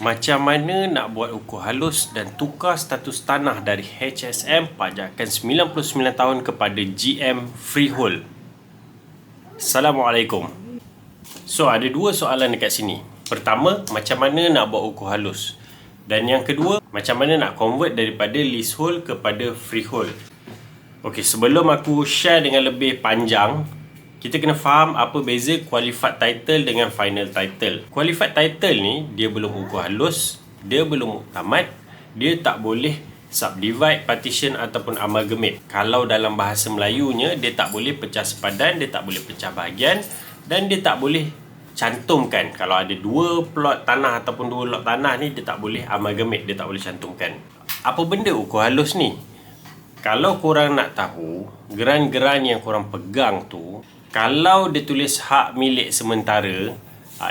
Macam mana nak buat ukur halus dan tukar status tanah dari HSM pajakan 99 tahun kepada GM Freehold? Assalamualaikum. So, ada dua soalan dekat sini. Pertama, macam mana nak buat ukur halus? Dan yang kedua, macam mana nak convert daripada leasehold kepada freehold? Okey, sebelum aku share dengan lebih panjang, kita kena faham apa beza qualified title dengan final title. Qualified title ni, dia belum ukur halus, dia belum muktamad, dia tak boleh subdivide, partition ataupun amalgamate. Kalau dalam bahasa Melayunya, dia tak boleh pecah sepadan, dia tak boleh pecah bahagian, dan dia tak boleh cantumkan. Kalau ada dua plot tanah ataupun dua lot tanah ni, dia tak boleh amalgamate, dia tak boleh cantumkan. Apa benda ukur halus ni? Kalau korang nak tahu, geran-geran yang korang pegang tu, kalau dia tulis hak milik sementara,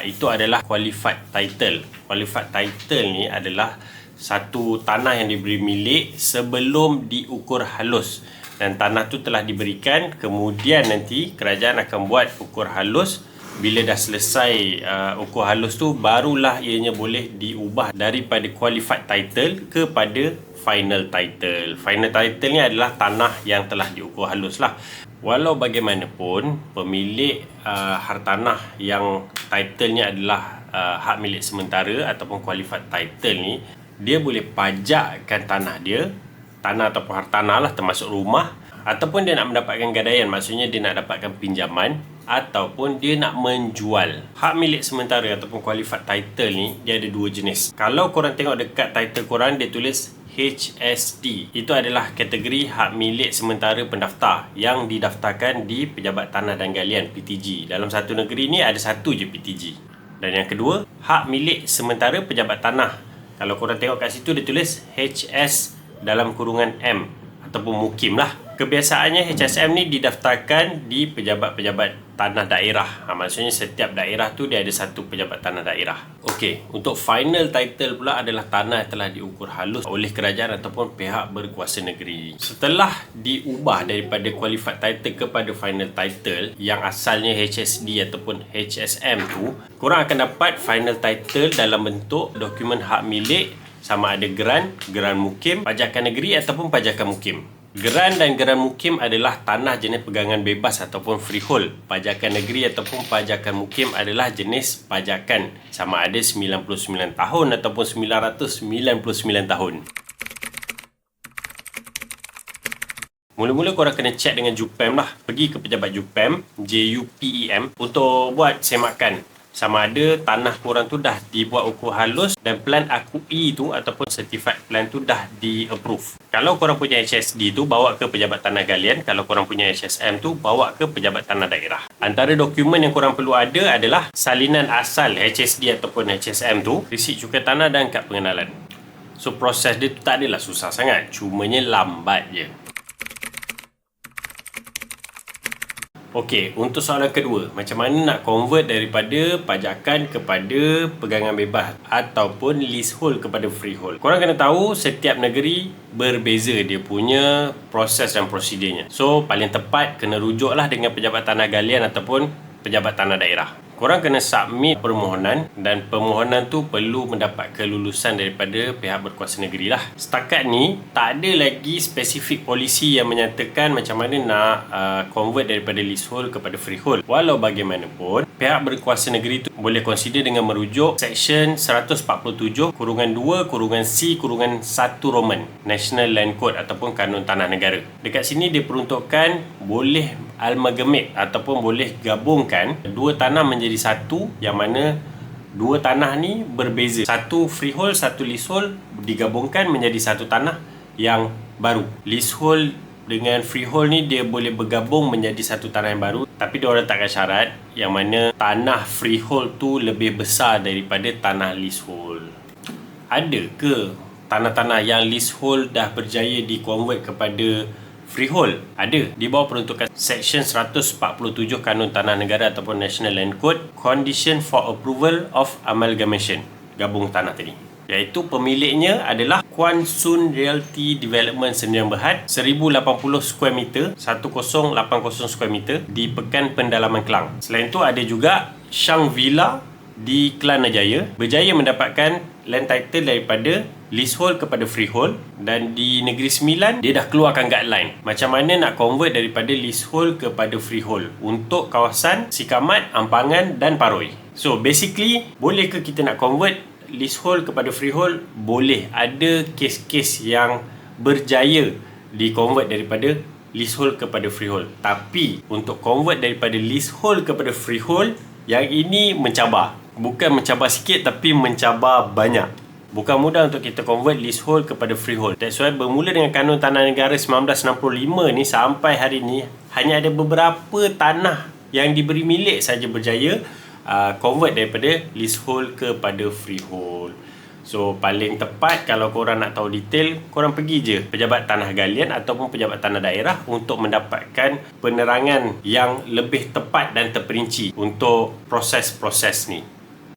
itu adalah qualified title. Qualified title ni adalah satu tanah yang diberi milik sebelum diukur halus. Dan tanah tu telah diberikan, kemudian nanti kerajaan akan buat ukur halus. Bila dah selesai ukur halus tu, barulah ianya boleh diubah daripada qualified title kepada final title. Final title ni adalah tanah yang telah diukur halus lah. Walau bagaimanapun, pemilik hartanah yang titlenya adalah hak milik sementara ataupun qualified title ni, dia boleh pajakkan tanah dia, tanah ataupun hartanah lah, termasuk rumah, ataupun dia nak mendapatkan gadaian, maksudnya dia nak dapatkan pinjaman, ataupun dia nak menjual. Hak milik sementara ataupun qualified title ni, dia ada dua jenis. Kalau korang tengok dekat title korang, dia tulis HSD. Itu adalah kategori hak milik sementara pendaftar yang didaftarkan di Pejabat Tanah dan Galian PTG. Dalam satu negeri ni ada satu je PTG. Dan yang kedua, hak milik sementara pejabat tanah. Kalau korang tengok kat situ, dia tulis HS dalam kurungan M ataupun mukim lah. Kebiasaannya HSM ni didaftarkan di pejabat-pejabat tanah daerah. Maksudnya setiap daerah tu dia ada satu pejabat tanah daerah. Okey, untuk final title pula adalah tanah yang telah diukur halus oleh kerajaan ataupun pihak berkuasa negeri. Setelah diubah daripada qualified title kepada final title yang asalnya HSD ataupun HSM tu, korang akan dapat final title dalam bentuk dokumen hak milik, sama ada geran mukim, pajakan negeri ataupun pajakan mukim. Geran dan geran mukim adalah tanah jenis pegangan bebas ataupun freehold. Pajakan negeri ataupun pajakan mukim adalah jenis pajakan, sama ada 99 tahun ataupun 999 tahun. Mula-mula korang kena check dengan JUPEM lah. Pergi ke pejabat JUPEM, JUPEM, untuk buat semakan sama ada tanah korang tu dah dibuat ukur halus dan plan akui tu ataupun certified plan tu dah di-approve. Kalau korang punya HSD tu, bawa ke Pejabat Tanah Galian. Kalau korang punya HSM tu, bawa ke Pejabat Tanah Daerah. Antara dokumen yang korang perlu ada adalah salinan asal HSD ataupun HSM tu, resit cukai tanah dan kad pengenalan. So, proses dia tu tak adalah susah sangat, cumanya lambat je. Okey, untuk soalan kedua, macam mana nak convert daripada pajakan kepada pegangan bebas ataupun leasehold kepada freehold? Korang kena tahu setiap negeri berbeza dia punya proses dan prosedurnya. So, paling tepat kena rujuklah dengan Pejabat Tanah Galian ataupun Pejabat Tanah Daerah. Korang kena submit permohonan dan permohonan tu perlu mendapat kelulusan daripada pihak berkuasa negeri lah. Setakat ni, tak ada lagi spesifik polisi yang menyatakan macam mana nak convert daripada leasehold kepada freehold. Walau bagaimanapun, pihak berkuasa negeri tu boleh consider dengan merujuk Section 147 kurungan 2 kurungan C kurungan 1 Roman National Land Code ataupun Kanun Tanah Negara. Dekat sini dia peruntukkan boleh amalgamate ataupun boleh gabungkan dua tanah menjadi satu, yang mana dua tanah ni berbeza. Satu freehold, satu leasehold digabungkan menjadi satu tanah yang baru. Leasehold dengan freehold ni dia boleh bergabung menjadi satu tanah yang baru, tapi dia orang letakkan syarat yang mana tanah freehold tu lebih besar daripada tanah leasehold. Ada ke tanah-tanah yang leasehold dah berjaya di-convert kepada freehold? Ada. Di bawah peruntukan Section 147 Kanun Tanah Negara ataupun National Land Code, Condition for Approval of Amalgamation, gabung tanah tadi, iaitu pemiliknya adalah Kuan Sun Realty Development Sdn Bhd, 1080 square meter, 1080 square meter di Pekan Pendalaman Kelang. Selain tu ada juga Shang Villa di Kelana Jaya berjaya mendapatkan land title daripada leasehold kepada freehold, dan di Negeri Sembilan dia dah keluarkan guideline macam mana nak convert daripada leasehold kepada freehold untuk kawasan Sikamat, Ampangan dan Paroi. So basically, boleh ke kita nak convert leasehold kepada freehold? Boleh. Ada kes-kes yang berjaya di convert daripada leasehold kepada freehold. Tapi untuk convert daripada leasehold kepada freehold, yang ini mencabar. Bukan mencabar sikit, tapi mencabar banyak. Bukan mudah untuk kita convert leasehold kepada freehold. That's why bermula dengan Kanun Tanah Negara 1965 ni sampai hari ni, hanya ada beberapa tanah yang diberi milik saja berjaya convert daripada leasehold kepada freehold. So paling tepat kalau korang nak tahu detail, korang pergi je Pejabat Tanah Galian ataupun Pejabat Tanah Daerah untuk mendapatkan penerangan yang lebih tepat dan terperinci untuk proses-proses ni.